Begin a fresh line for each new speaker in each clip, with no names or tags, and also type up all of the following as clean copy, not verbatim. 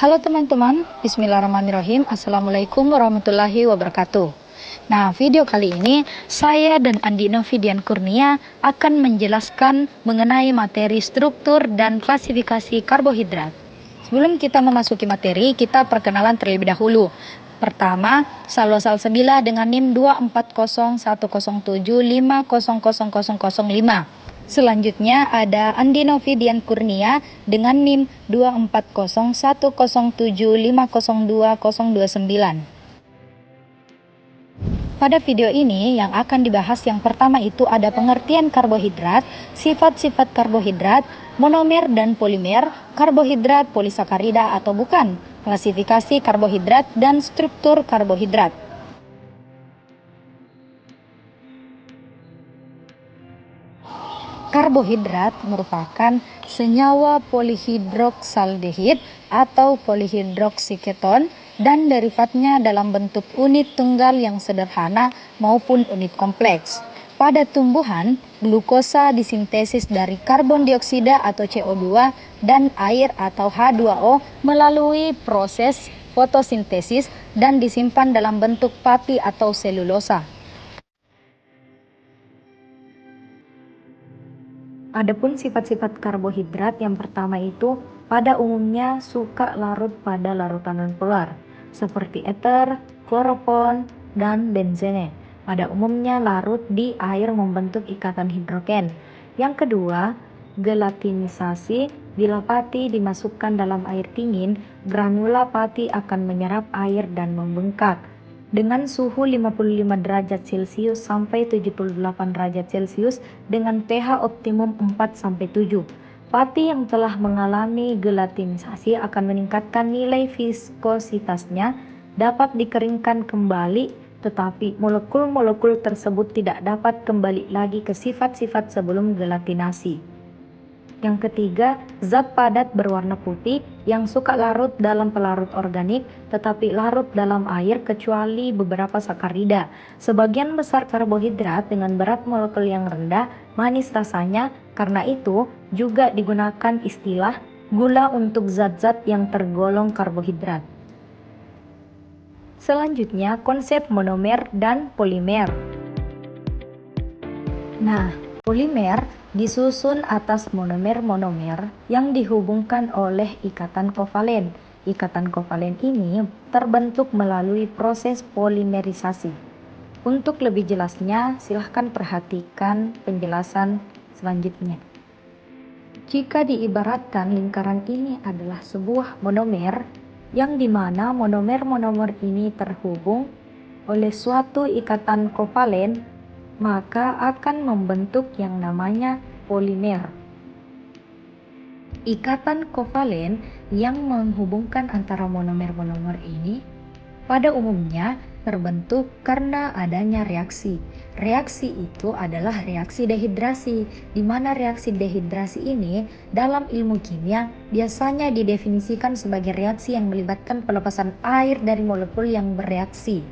Halo teman-teman, bismillahirrahmanirrahim. Assalamualaikum warahmatullahi wabarakatuh. Nah, video kali ini saya dan Andi Novidian Kurnia akan menjelaskan mengenai materi struktur dan klasifikasi karbohidrat. Sebelum kita memasuki materi, kita perkenalan terlebih dahulu. Pertama, Salwa Salsabila dengan NIM 24010750005. Selanjutnya ada Andi Novidian Kurnia dengan NIM 2401075020029. Pada video ini yang akan dibahas yang pertama itu ada pengertian karbohidrat, sifat-sifat karbohidrat, monomer dan polimer, karbohidrat polisakarida atau bukan, klasifikasi karbohidrat dan struktur karbohidrat. Karbohidrat merupakan senyawa polihidroksaldehid atau polihidroksiketon dan derivatnya dalam bentuk unit tunggal yang sederhana maupun unit kompleks. Pada tumbuhan, glukosa disintesis dari karbon dioksida atau CO2 dan air atau H2O melalui proses fotosintesis dan disimpan dalam bentuk pati atau selulosa. Adapun sifat-sifat karbohidrat yang pertama itu pada umumnya suka larut pada larutan non-polar seperti ether, kloropon, dan benzene. Pada umumnya larut di air membentuk ikatan hidrogen. Yang kedua, gelatinisasi. Bila pati dimasukkan dalam air dingin, granula pati akan menyerap air dan membengkak. Dengan suhu 55 derajat Celcius sampai 78 derajat Celcius dengan pH optimum 4-7. Pati yang telah mengalami gelatinisasi akan meningkatkan nilai viskositasnya, dapat dikeringkan kembali, tetapi molekul-molekul tersebut tidak dapat kembali lagi ke sifat-sifat sebelum gelatinasi. Yang ketiga, zat padat berwarna putih yang suka larut dalam pelarut organik tetapi larut dalam air kecuali beberapa sakarida. Sebagian besar karbohidrat dengan berat molekul yang rendah, manis rasanya, karena itu juga digunakan istilah gula untuk zat-zat yang tergolong karbohidrat. Selanjutnya, konsep monomer dan polimer. Nah, polimer disusun atas monomer-monomer yang dihubungkan oleh ikatan kovalen. Ikatan kovalen ini terbentuk melalui proses polimerisasi. Untuk lebih jelasnya, silahkan perhatikan penjelasan selanjutnya. Jika diibaratkan lingkaran ini adalah sebuah monomer, yang dimana monomer-monomer ini terhubung oleh suatu ikatan kovalen, maka akan membentuk yang namanya polimer. Ikatan kovalen yang menghubungkan antara monomer-monomer ini pada umumnya terbentuk karena adanya reaksi. Reaksi itu adalah reaksi dehidrasi, di mana reaksi dehidrasi ini dalam ilmu kimia biasanya didefinisikan sebagai reaksi yang melibatkan pelepasan air dari molekul yang bereaksi.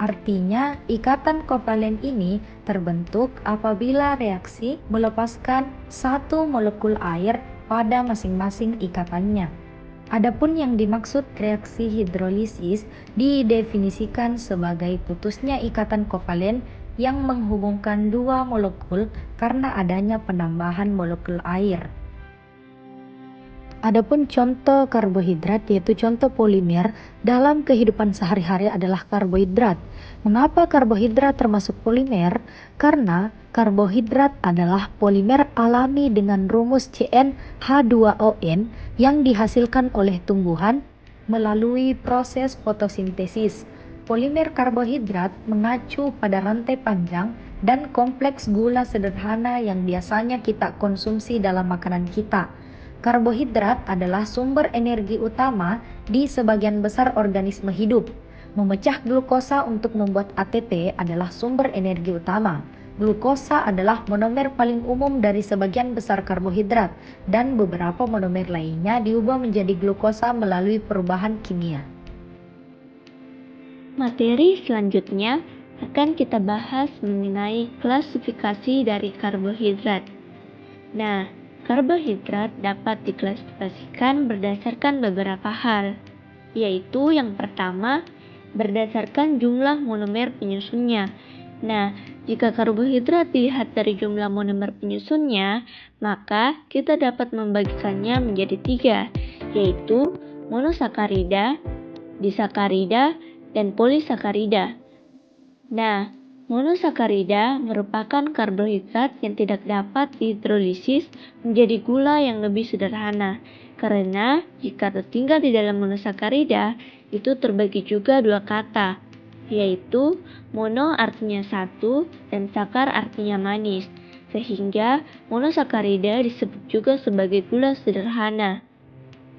Artinya, ikatan kovalen ini terbentuk apabila reaksi melepaskan satu molekul air pada masing-masing ikatannya. Adapun yang dimaksud reaksi hidrolisis didefinisikan sebagai putusnya ikatan kovalen yang menghubungkan dua molekul karena adanya penambahan molekul air. Adapun contoh karbohidrat yaitu contoh polimer dalam kehidupan sehari-hari adalah karbohidrat. Mengapa karbohidrat termasuk polimer? Karena karbohidrat adalah polimer alami dengan rumus CnH2ON yang dihasilkan oleh tumbuhan melalui proses fotosintesis. Polimer karbohidrat mengacu pada rantai panjang dan kompleks gula sederhana yang biasanya kita konsumsi dalam makanan kita. Karbohidrat adalah sumber energi utama di sebagian besar organisme hidup. Memecah glukosa untuk membuat ATP adalah sumber energi utama. Glukosa adalah monomer paling umum dari sebagian besar karbohidrat, dan beberapa monomer lainnya diubah menjadi glukosa melalui perubahan kimia.
Materi selanjutnya akan kita bahas mengenai klasifikasi dari karbohidrat. Nah, Karbohidrat dapat diklasifikasikan berdasarkan beberapa hal, yaitu yang pertama, berdasarkan jumlah monomer penyusunnya. Nah, jika karbohidrat dilihat dari jumlah monomer penyusunnya, maka kita dapat membagikannya menjadi 3, yaitu monosakarida, disakarida, dan polisakarida. Nah, monosakarida merupakan karbohidrat yang tidak dapat dihidrolisis menjadi gula yang lebih sederhana, karena jika tertinggal di dalam monosakarida, itu terbagi juga 2 kata, yaitu mono artinya 1 dan sakar artinya manis, sehingga monosakarida disebut juga sebagai gula sederhana.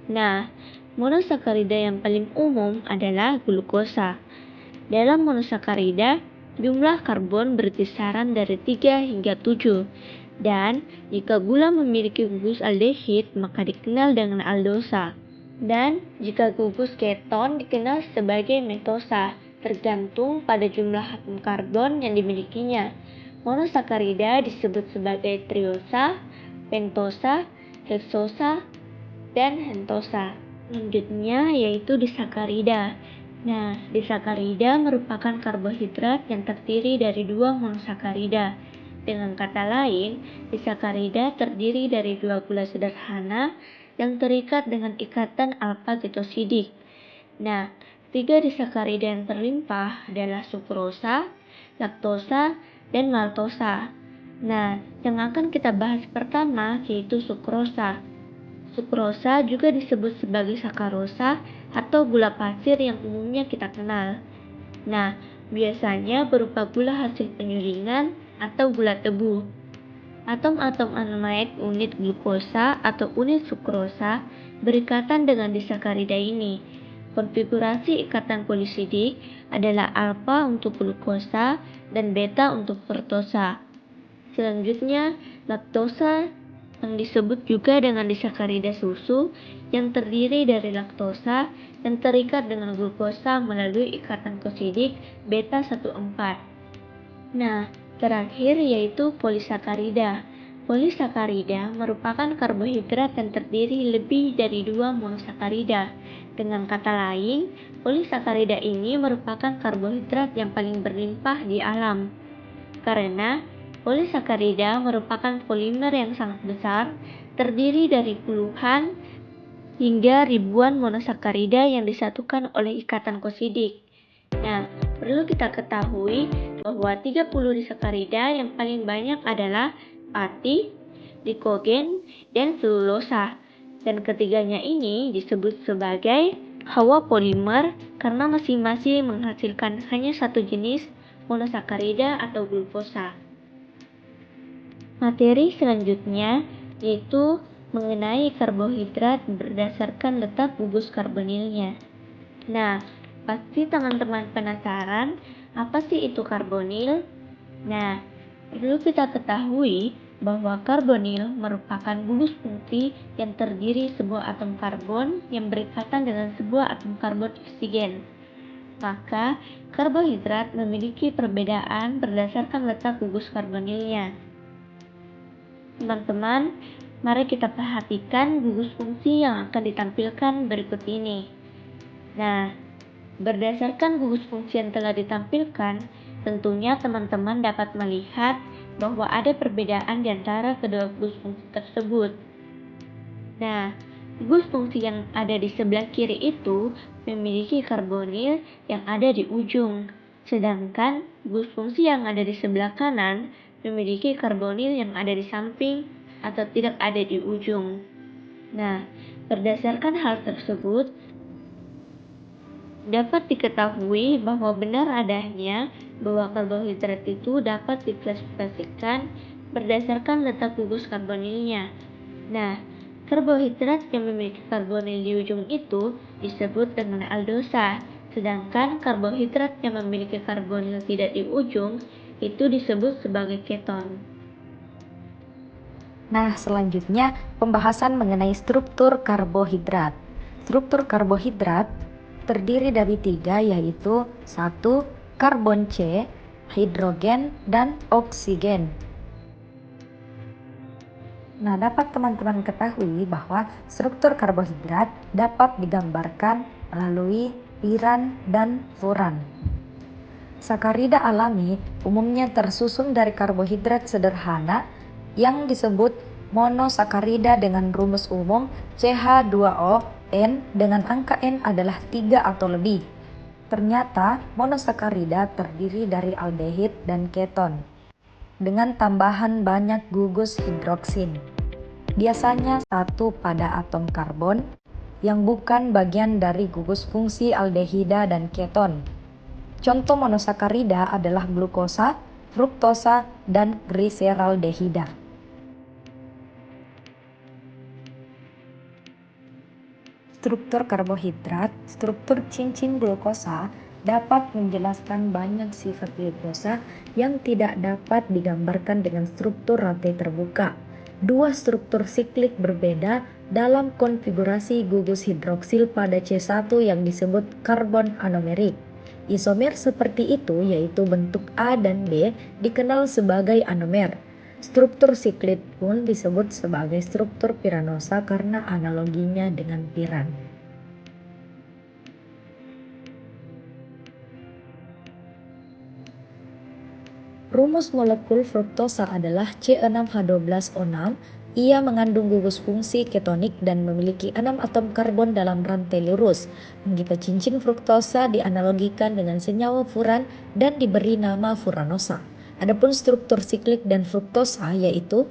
Nah, monosakarida yang paling umum adalah glukosa. Dalam monosakarida, jumlah karbon berkisaran dari 3 hingga 7. Dan jika gula memiliki gugus aldehid, maka dikenal dengan aldosa. Dan jika gugus keton dikenal sebagai metosa, tergantung pada jumlah atom karbon yang dimilikinya. Monosakarida disebut sebagai triosa, pentosa, heksosa, dan hentosa. Selanjutnya yaitu disakarida. Nah, disakarida merupakan karbohidrat yang terdiri dari 2 monosakarida. Dengan kata lain, disakarida terdiri dari 2 gula sederhana yang terikat dengan ikatan alfa ketosidik. Nah, 3 disakarida yang terlimpah adalah sukrosa, laktosa, dan maltosa. Nah, yang akan kita bahas pertama yaitu sukrosa. Sukrosa juga disebut sebagai sakarosa atau gula pasir yang umumnya kita kenal. Nah, biasanya berupa gula hasil penyulingan atau gula tebu. Atom-atom amide unit glukosa atau unit sukrosa berikatan dengan disakarida ini. Konfigurasi ikatan polisidik adalah alfa untuk glukosa dan beta untuk fruktosa. Selanjutnya, laktosa yang disebut juga dengan disakarida susu yang terdiri dari laktosa dan terikat dengan glukosa melalui ikatan kosidik beta 14. Nah, terakhir yaitu polisakarida. Polisakarida merupakan karbohidrat yang terdiri lebih dari 2 monosakarida. Dengan kata lain, polisakarida ini merupakan karbohidrat yang paling berlimpah di alam. Karena polisakarida merupakan polimer yang sangat besar, terdiri dari puluhan hingga ribuan monosakarida yang disatukan oleh ikatan kosidik. Nah, perlu kita ketahui bahwa 30 disakarida yang paling banyak adalah pati, glikogen, dan selulosa. Dan ketiganya ini disebut sebagai hawa polimer karena masing-masing menghasilkan hanya satu jenis monosakarida atau glukosa. Materi selanjutnya yaitu mengenai karbohidrat berdasarkan letak gugus karbonilnya. Nah, pasti teman-teman penasaran apa sih itu karbonil? Nah, perlu kita ketahui bahwa karbonil merupakan gugus fungsi yang terdiri sebuah atom karbon yang berikatan dengan sebuah atom karbon oksigen. Maka, karbohidrat memiliki perbedaan berdasarkan letak gugus karbonilnya. Teman-teman, mari kita perhatikan gugus fungsi yang akan ditampilkan berikut ini. Nah, berdasarkan gugus fungsi yang telah ditampilkan, tentunya teman-teman dapat melihat bahwa ada perbedaan di antara kedua gugus fungsi tersebut. Nah, gugus fungsi yang ada di sebelah kiri itu memiliki karbonil yang ada di ujung, sedangkan gugus fungsi yang ada di sebelah kanan memiliki karbonil yang ada di samping atau tidak ada di ujung. Nah, berdasarkan hal tersebut, dapat diketahui bahwa benar adanya bahwa karbohidrat itu dapat diklasifikasikan berdasarkan letak gugus karbonilnya. Nah, karbohidrat yang memiliki karbonil di ujung itu disebut dengan aldosa, sedangkan karbohidrat yang memiliki karbonil tidak di ujung itu disebut sebagai keton.
Nah, selanjutnya pembahasan mengenai struktur karbohidrat. Struktur karbohidrat terdiri dari 3 yaitu 1. Karbon C, hidrogen, dan oksigen. Nah, dapat teman-teman ketahui bahwa struktur karbohidrat dapat digambarkan melalui piran dan furan. Sakarida alami umumnya tersusun dari karbohidrat sederhana yang disebut monosakarida dengan rumus umum CH2O N dengan angka N adalah 3 atau lebih. Ternyata monosakarida terdiri dari aldehid dan keton dengan tambahan banyak gugus hidroksin. Biasanya satu pada atom karbon yang bukan bagian dari gugus fungsi aldehida dan keton. Contoh monosakarida adalah glukosa, fruktosa, dan gliseraldehida. Struktur karbohidrat, struktur cincin glukosa dapat menjelaskan banyak sifat glukosa yang tidak dapat digambarkan dengan struktur rantai terbuka. Dua struktur siklik berbeda dalam konfigurasi gugus hidroksil pada C1 yang disebut karbon anomerik. Isomer seperti itu yaitu bentuk A dan B dikenal sebagai anomer. Struktur siklit pun disebut sebagai struktur piranosa karena analoginya dengan piran. Rumus molekul fruktosa adalah C6H12O6. Ia mengandung gugus fungsi ketonik dan memiliki 6 atom karbon dalam rantai lurus. Jika cincin fruktosa dianalogikan dengan senyawa furan dan diberi nama furanosa. Adapun struktur siklik dan fruktosa yaitu